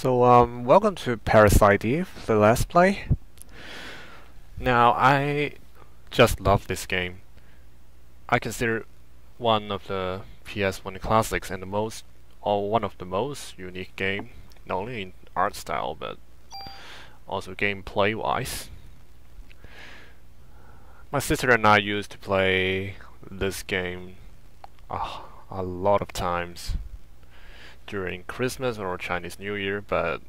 Welcome to Parasite Eve, the Let's Play. Now, I just love this game. I consider it one of the PS1 classics and one of the most unique game, not only in art style, but also gameplay-wise. My sister and I used to play this game a lot of times during Christmas or Chinese New Year, but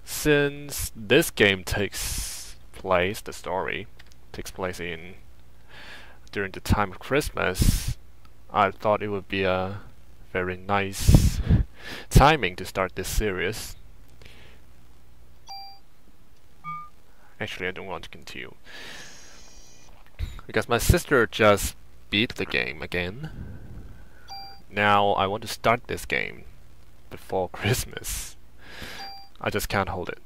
since this game the story takes place during the time of Christmas, I thought it would be a very nice timing to start this series. Actually, I don't want to continue because my sister just beat the game again. Now I want to start this game before Christmas. I just can't hold it.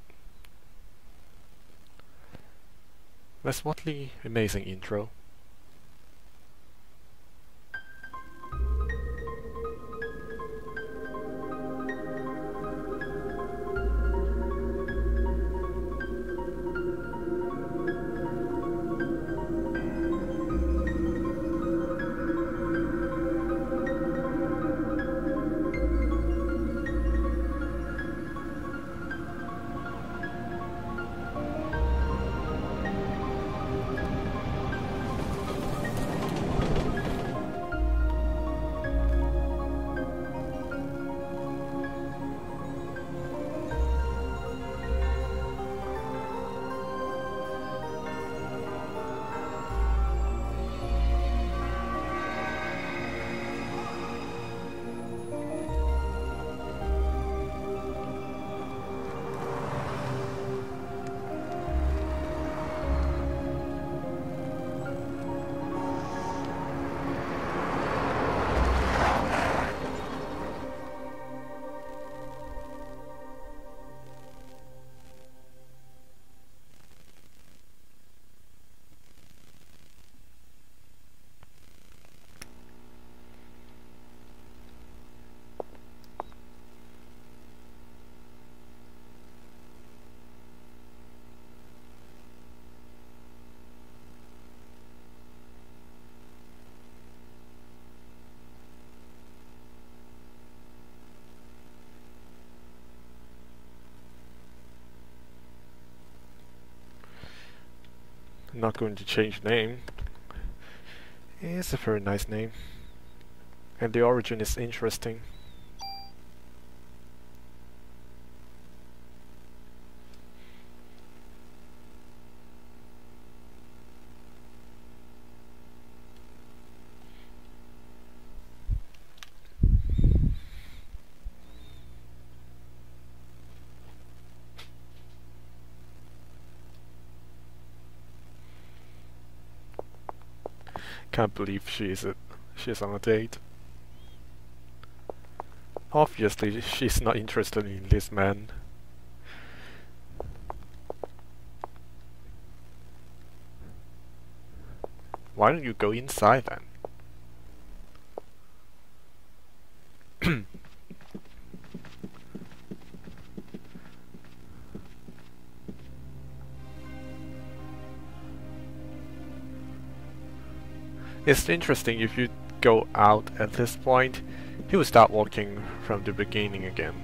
Let's watch the amazing intro. I'm not going to change the name. It's a very nice name, and the origin is interesting. Can't believe she's on a date. Obviously, she's not interested in this man. Why don't you go inside then? It's interesting, if you go out at this point, he will start walking from the beginning again.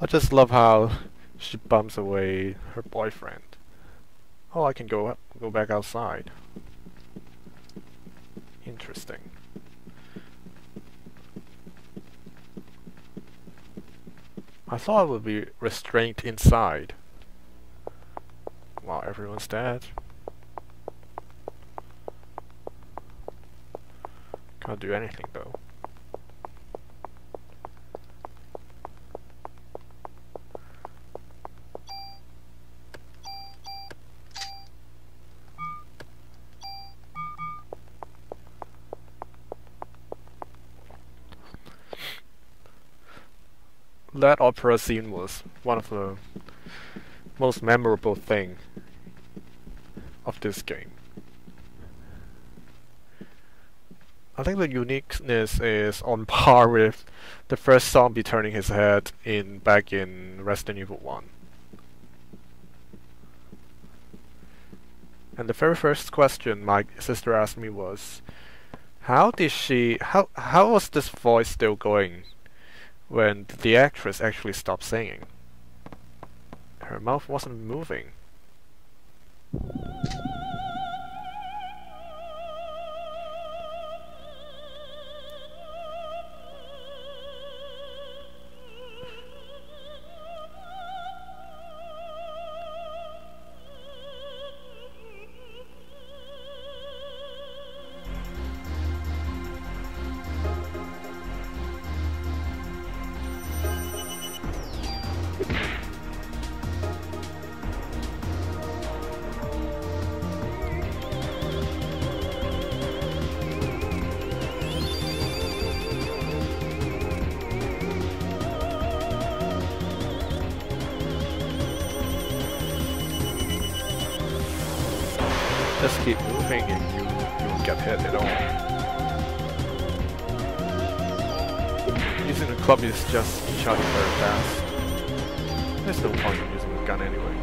I just love how she bumps away her boyfriend. Oh, I can go back outside. Interesting. I thought I would be restrained inside. Wow, everyone's dead. Can't do anything though. That opera scene was one of the most memorable thing of this game. I think the uniqueness is on par with the first zombie turning his head back in Resident Evil 1. And the very first question my sister asked me was, how was this voice still going when the actress actually stopped singing? Her mouth wasn't moving. Just keep moving and you won't get hit at all. Using the club is just shooting very fast. There's no point in using the gun anyway.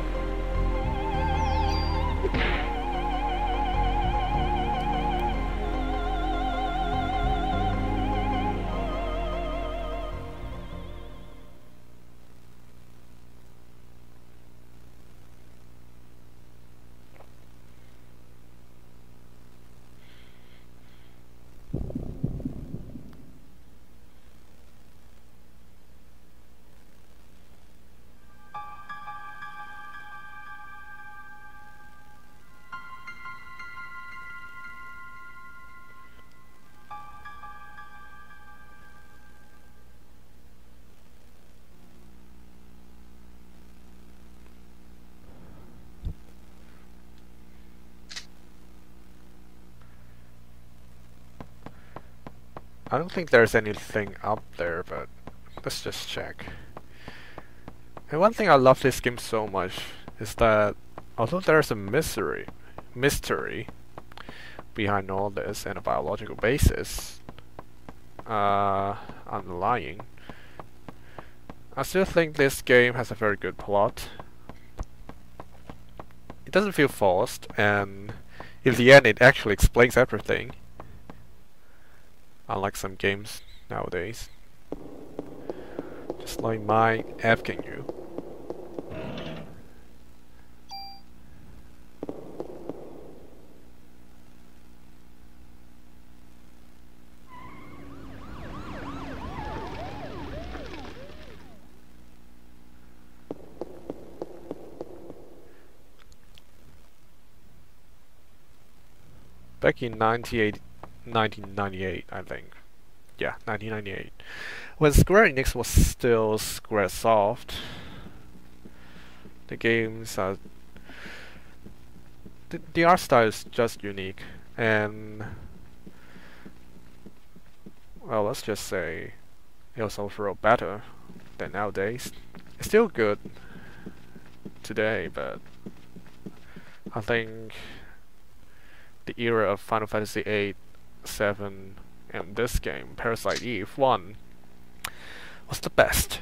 I don't think there's anything up there, but let's just check. And one thing I love this game so much is that although there's a mystery behind all this and a biological basis underlying, I still think this game has a very good plot. It doesn't feel forced, and in the end it actually explains everything. Unlike some games nowadays. Just like my asking you. Back in 1998, I think. Yeah, 1998. When Square Enix was still Squaresoft, the games are... The art style is just unique, and... well, let's just say it was overall better than nowadays. It's still good today, but I think the era of Final Fantasy VIII, VII, and this game, Parasite Eve I, was the best.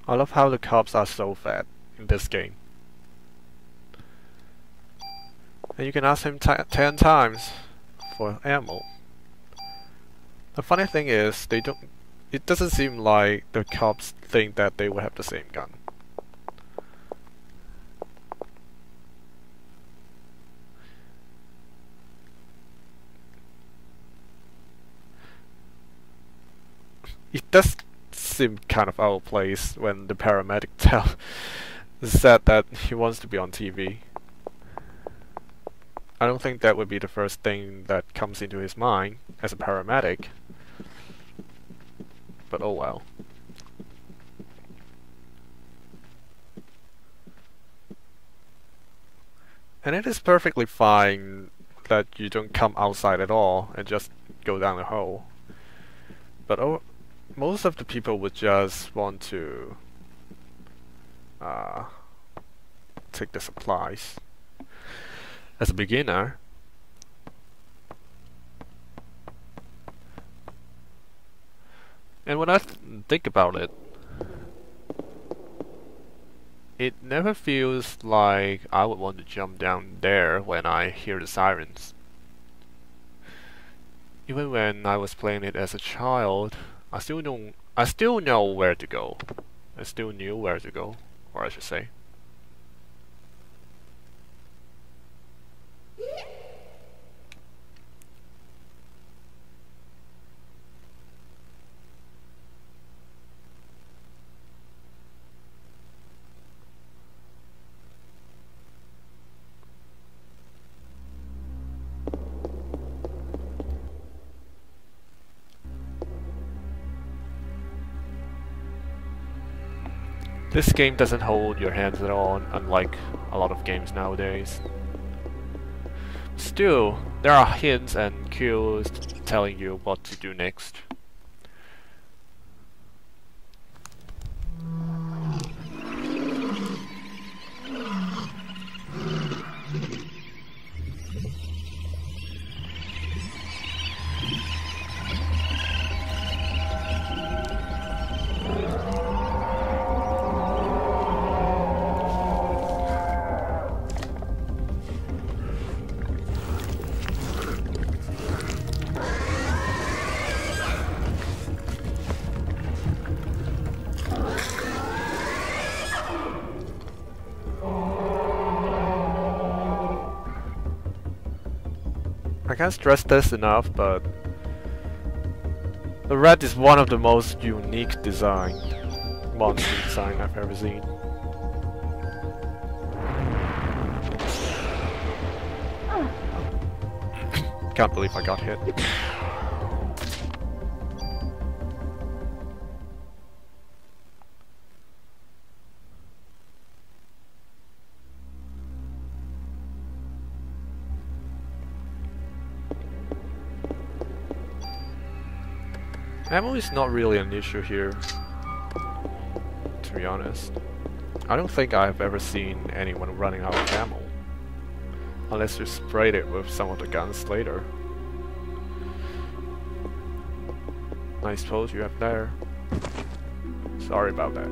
I love how the cops are so fat in this game. And you can ask him 10 times for ammo. The funny thing is, it doesn't seem like the cops think that they will have the same gun. It does seem kind of out of place when the paramedic said that he wants to be on TV. I don't think that would be the first thing that comes into his mind as a paramedic. But oh well. And it is perfectly fine that you don't come outside at all and just go down the hole. But most of the people would just want to take the supplies. As a beginner, and when I think about it, it never feels like I would want to jump down there when I hear the sirens. Even when I was playing it as a child, I still know where to go. I still knew where to go, or I should say. This game doesn't hold your hands at all, unlike a lot of games nowadays. Still, there are hints and cues telling you what to do next. I can't stress this enough, but the rat is one of the most unique monster design I've ever seen. Can't believe I got hit. Ammo is not really an issue here, to be honest. I don't think I've ever seen anyone running out of ammo, unless you sprayed it with some of the guns later. Nice pose you have there. Sorry about that.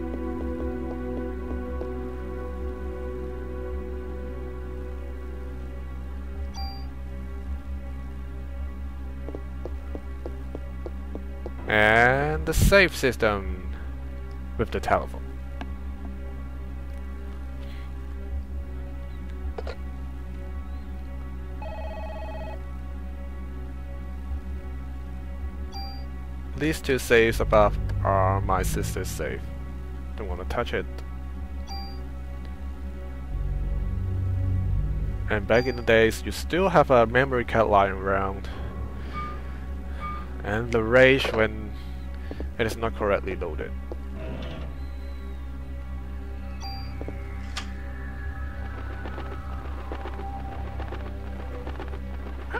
And the save system with the telephone. These two saves above are my sister's save. Don't want to touch it. And back in the days, you still have a memory card lying around. And the rage when it is not correctly loaded. I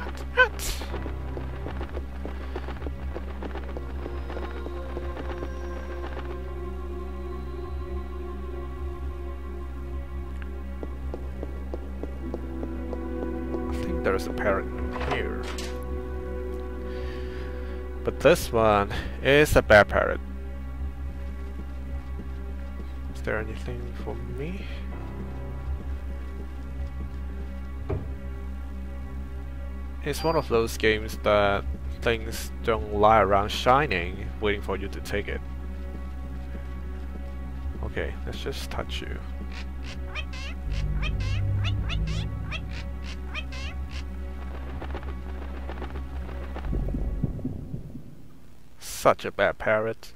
think there is a parrot here. But this one is a bear parrot. Is there anything for me? It's one of those games that things don't lie around shining, waiting for you to take it. Okay, let's just touch you. Such a bad parrot.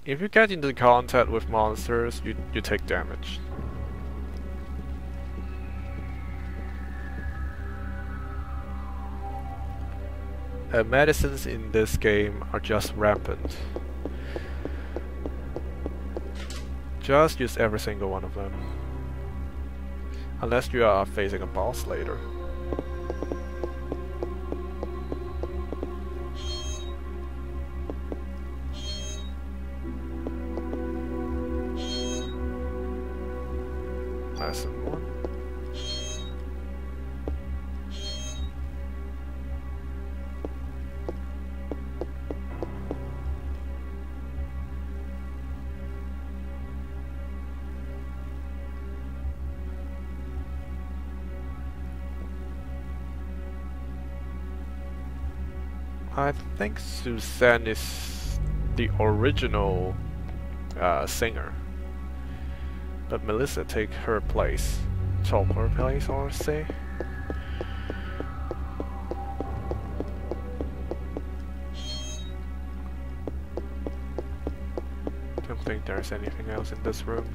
If you get into contact with monsters, you take damage. Medicines in this game are just rampant. Just use every single one of them. Unless you are facing a boss later. Medicine one. I think Suzanne is the original singer, but Melissa take her place, took her place, or say. Don't think there's anything else in this room.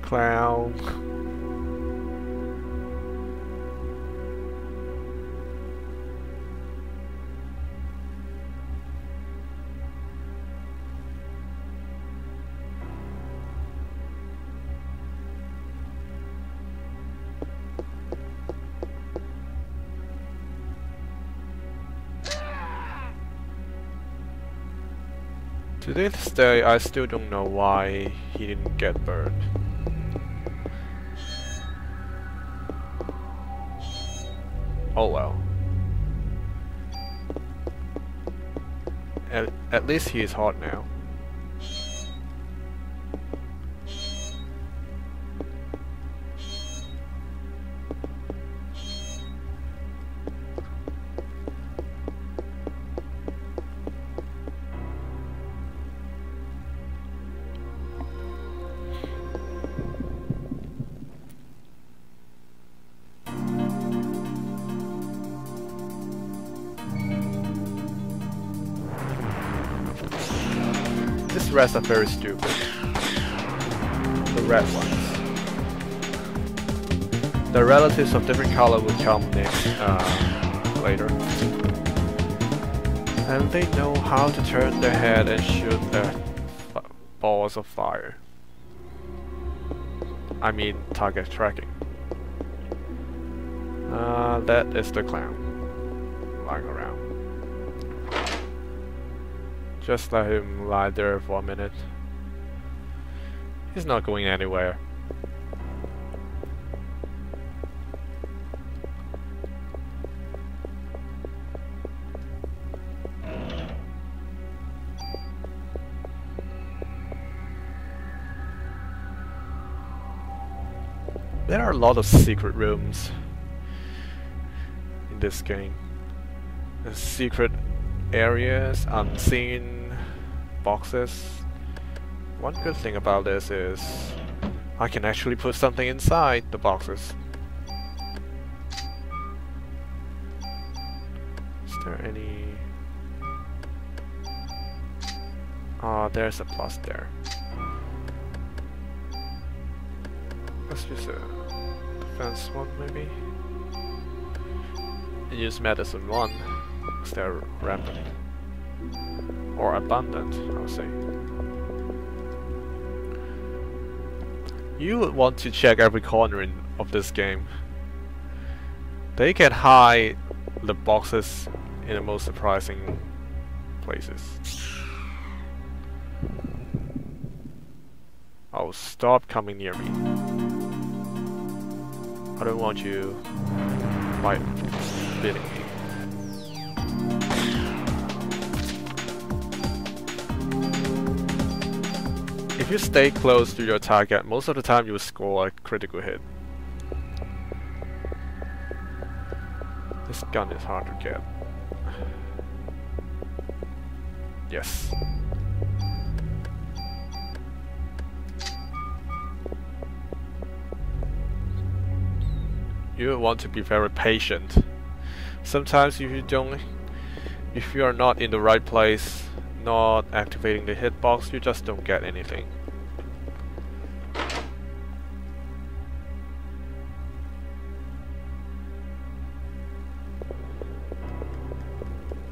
Clown. To this day, I still don't know why he didn't get burned. Oh well. At least he is hot now. These rats are very stupid. The red ones. The relatives of different color will come next later. And they know how to turn their head and shoot their balls of fire. I mean target tracking. That is the clown lying around. Just let him lie there for a minute. He's not going anywhere. There are a lot of secret rooms in this game. Secret areas, unseen boxes. One good thing about this is I can actually put something inside the boxes. Is there any... there's a plus there. Let's use a defense one maybe. And use medicine one. They're rampant or abundant, I would say. You would want to check every corner of this game. They can hide the boxes in the most surprising places. Oh, stop coming near me. I don't want you like beating me. If you stay close to your target, most of the time you will score a critical hit. This gun is hard to get. Yes. You want to be very patient. Sometimes if you are not in the right place, not activating the hitbox, you just don't get anything.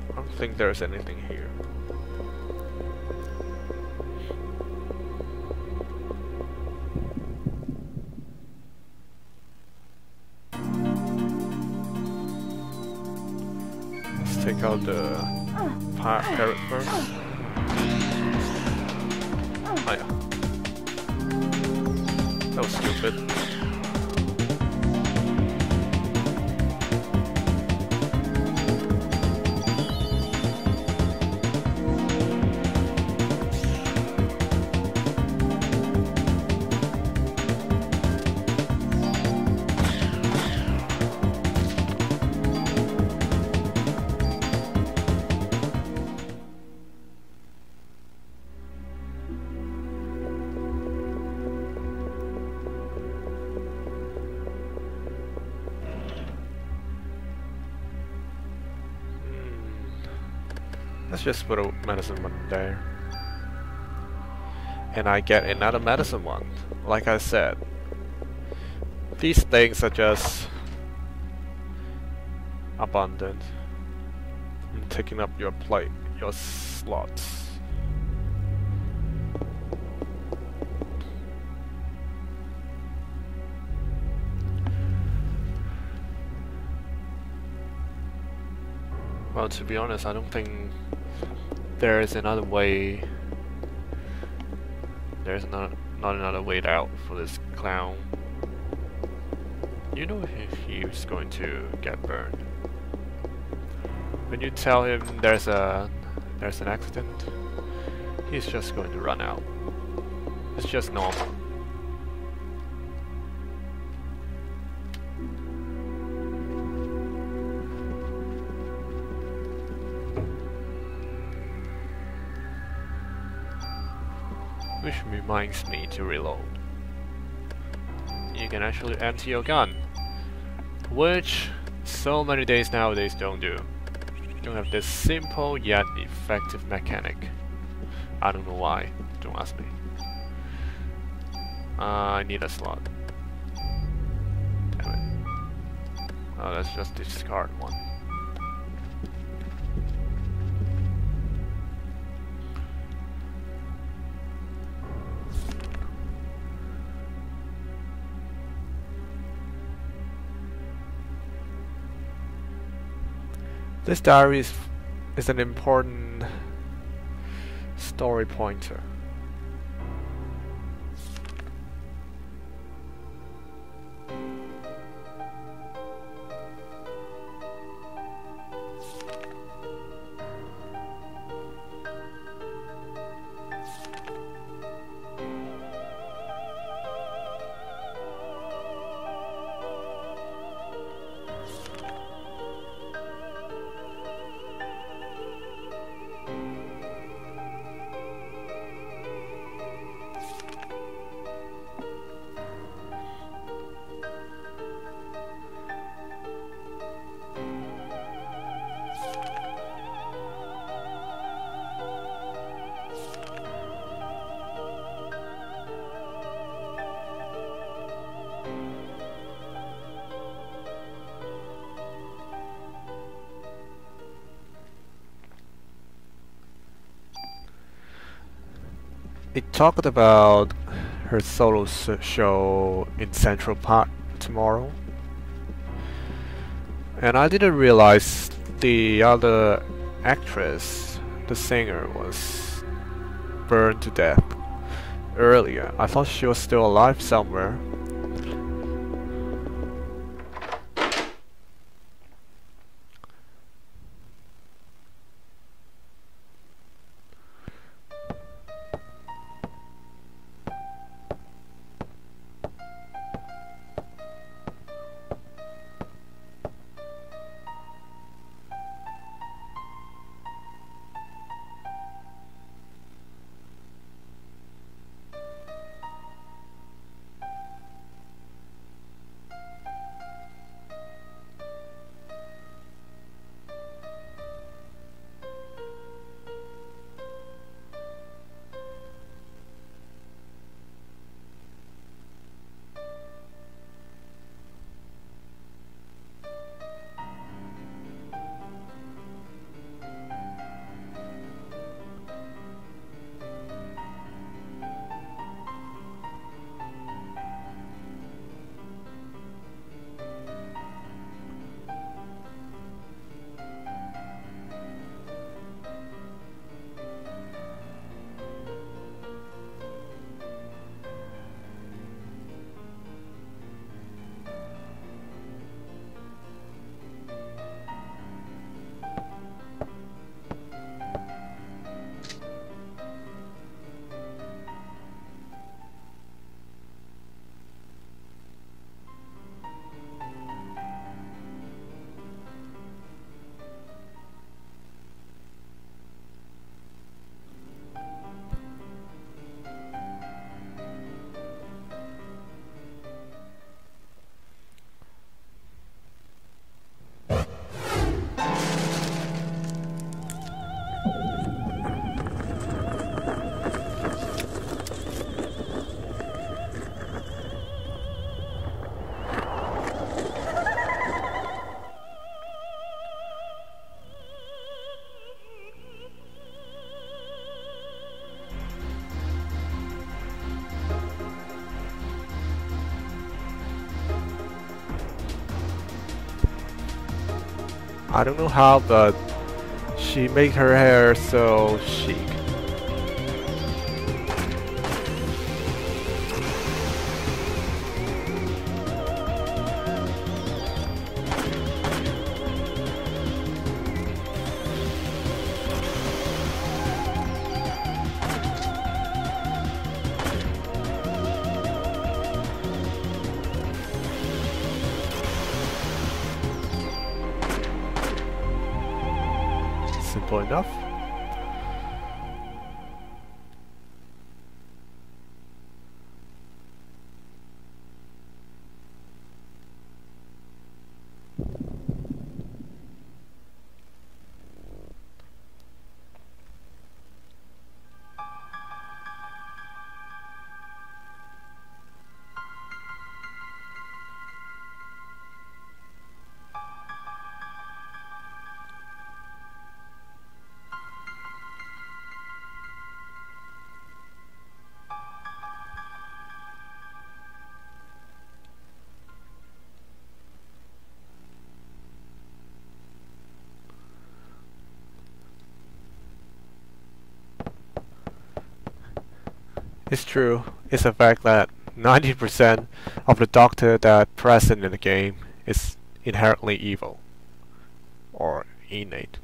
I don't think there's anything here. Let's take out the parrot first. Oh yeah. That was stupid. Let's just put a medicine one there. And I get another medicine one. Like I said, these things are just abundant and taking up your plate, your slots. Well, to be honest, I don't think there is another way. There's not another way out for this clown. You know if he's going to get burned. When you tell him there's an accident, he's just going to run out. It's just normal. Which reminds me to reload. You can actually empty your gun, which so many days nowadays don't do. You don't have this simple yet effective mechanic. I don't know why, don't ask me. I need a slot. Damn it. Oh, let's just discard one. This diary is an important story pointer. It talked about her solo show in Central Park tomorrow. And I didn't realize the other actress, the singer, was burned to death earlier. I thought she was still alive somewhere. I don't know how, but she made her hair so chic. Simple enough. It's true. It's a fact that 90% of the doctor that present in the game is inherently evil or innate.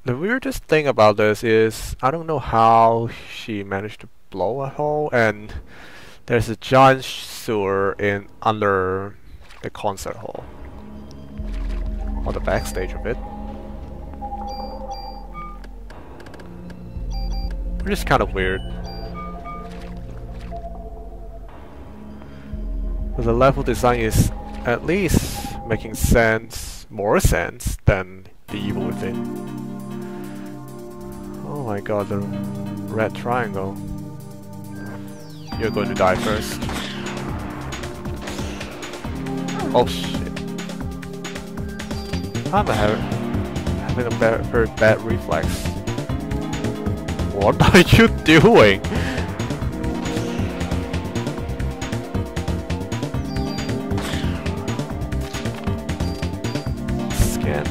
The weirdest thing about this is I don't know how she managed to blow a hole, and there's a giant sewer in under the concert hall or the backstage of it. Which is kind of weird. But the level design is at least making sense, more sense than the evil within. Oh my god, the red triangle. You're going to die first. Oh shit. I'm having a very bad reflex. What are you doing? Scan.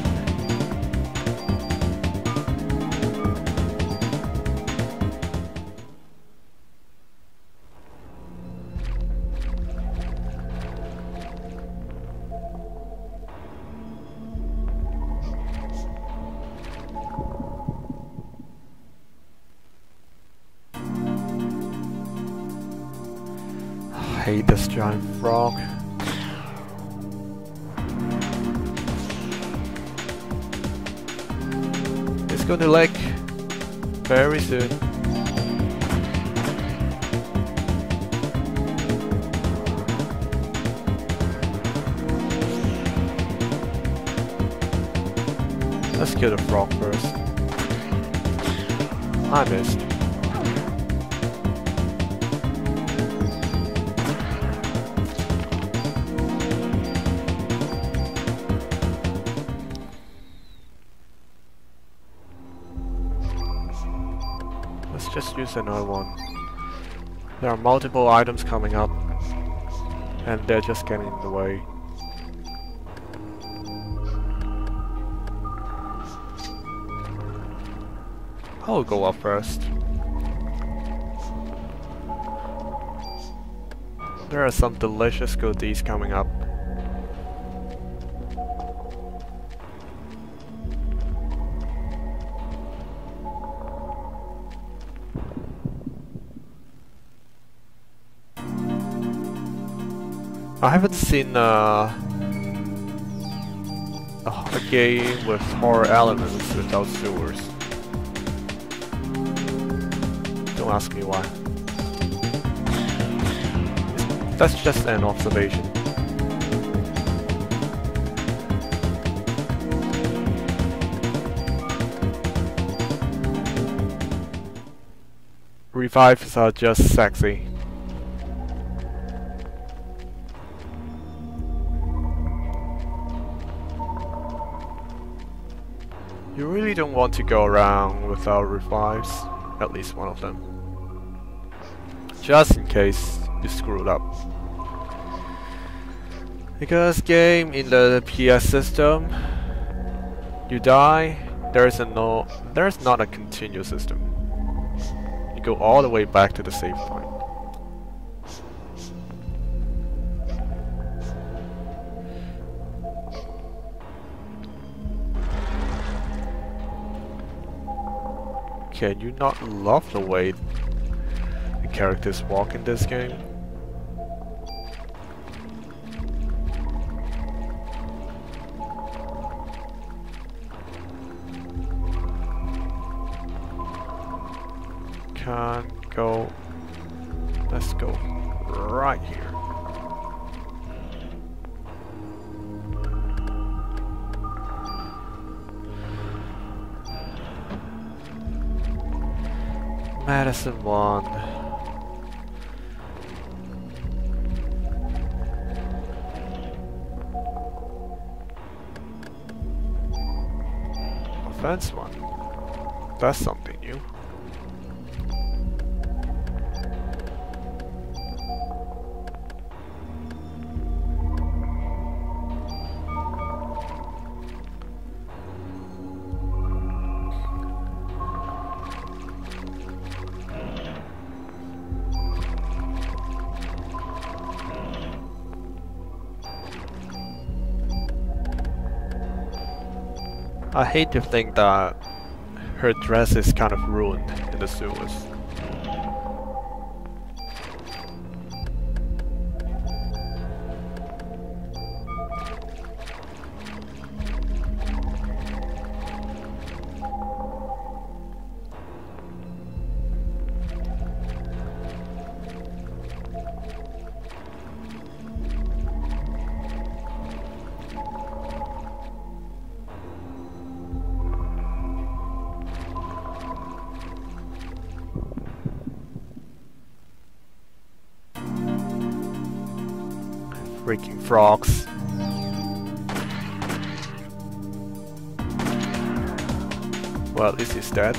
I hate this giant frog. It's going to leak very soon. Let's kill the frog first. I missed. Let's just use another one. There are multiple items coming up, and they're just getting in the way. I'll go up first. There are some delicious goodies coming up. I haven't seen a game with horror elements without sewers. Don't ask me why. That's just an observation. Revives are just sexy. You really don't want to go around without revives, at least one of them. Just in case you screwed up. Because game in the PS system, you die, there's not a continuous system. You go all the way back to the save point. Can you not love the way the characters walk in this game? Can't go. Let's go right here. Medicine wand. Offense one. That's something new. I hate to think that her dress is kind of ruined in the sewers. Freaking frogs. Well, at least he's dead.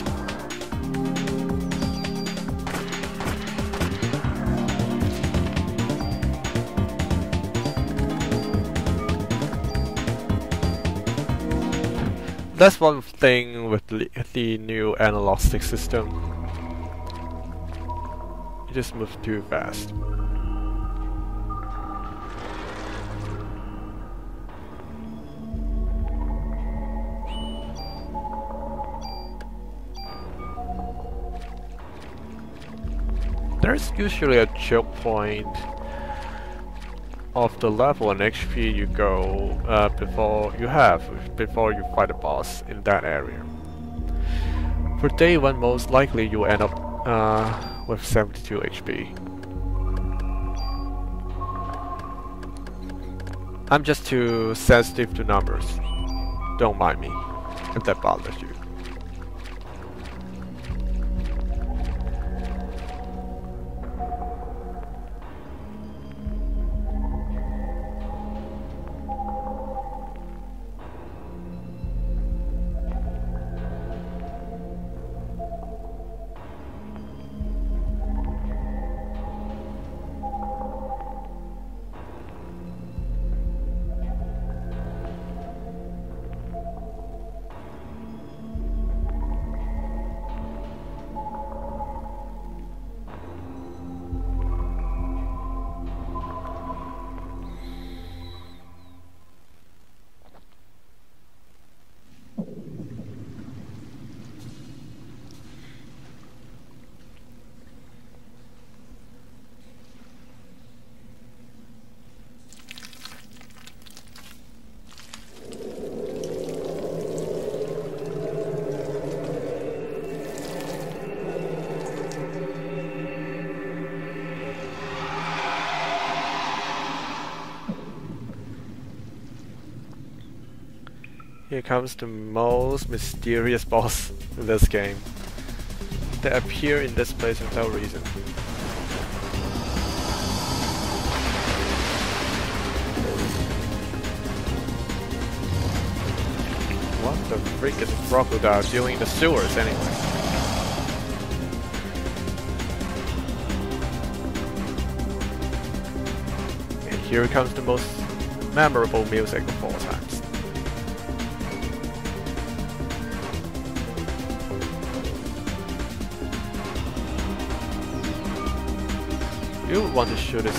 That's one thing with the new analog stick system. It just moves too fast. There's usually a choke point of the level and HP you go before you fight a boss in that area. For day 1, most likely you'll end up with 72 HP. I'm just too sensitive to numbers. Don't mind me if that bothers you. Here comes the most mysterious boss in this game. They appear in this place without reason. What the freak is a crocodile doing in the sewers anyway? And here comes the most memorable music of all times. You would want to shoot his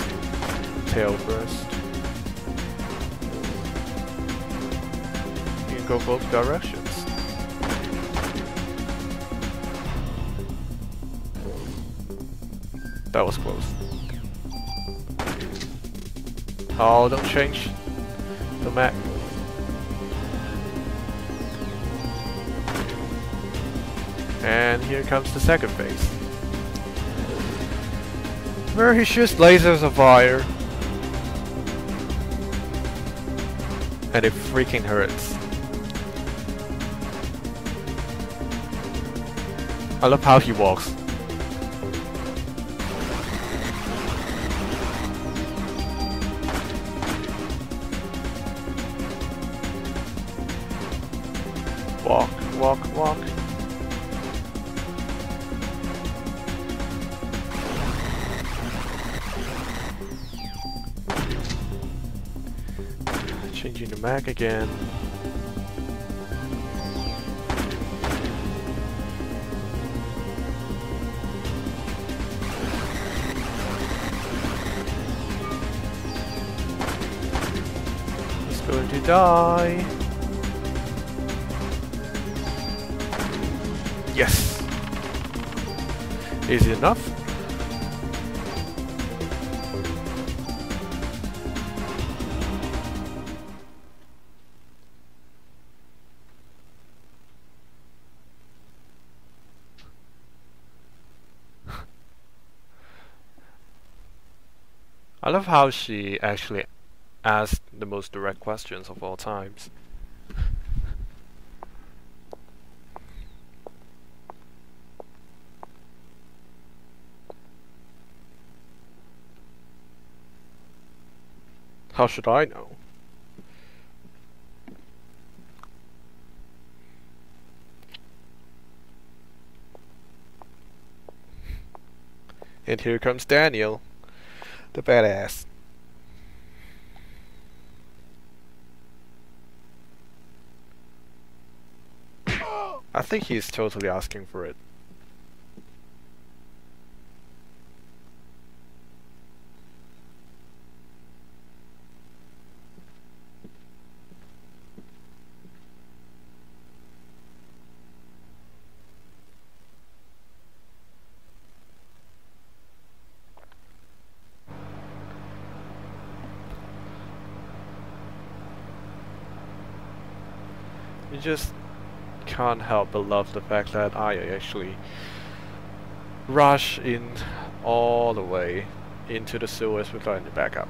tail first. You can go both directions. That was close. Oh, don't change the map. And here comes the second phase, where he shoots lasers of fire. And it freaking hurts. I love how he walks. Walk, walk, walk. Changing the mag again. He's going to die. Yes! Easy enough. I love how she actually asked the most direct questions of all times. How should I know? And here comes Daniel, the badass. I think he's totally asking for it. You just can't help but love the fact that I actually rush in all the way into the sewers without any backup.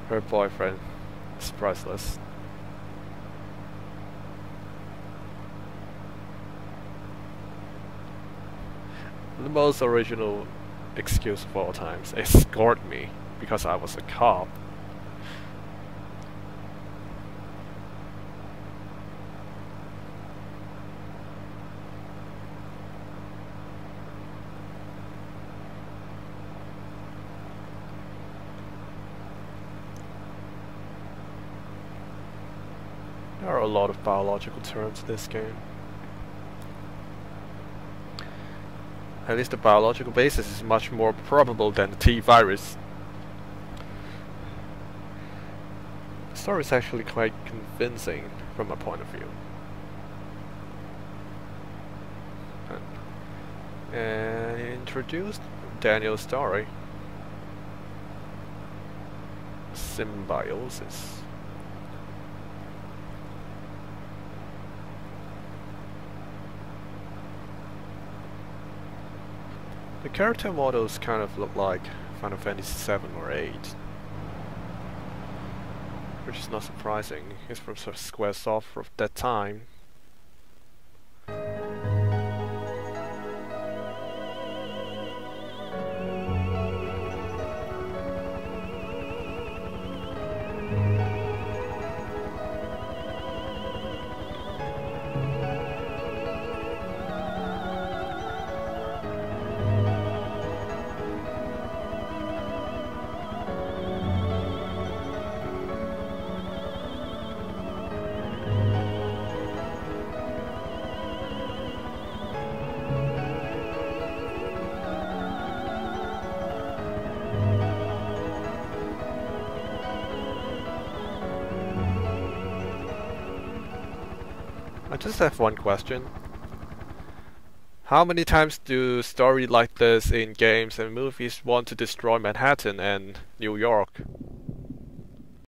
Her boyfriend is priceless. The most original excuse of all times: escort me because I was a cop. There are a lot of biological terms in this game. At least the biological basis is much more probable than the T virus. The story is actually quite convincing from my point of view. And it introduced Daniel's story. Symbiosis. The character models kind of look like Final Fantasy 7 or 8. Which is not surprising, it's from Squaresoft of that time. I just have one question. How many times do stories like this in games and movies want to destroy Manhattan and New York?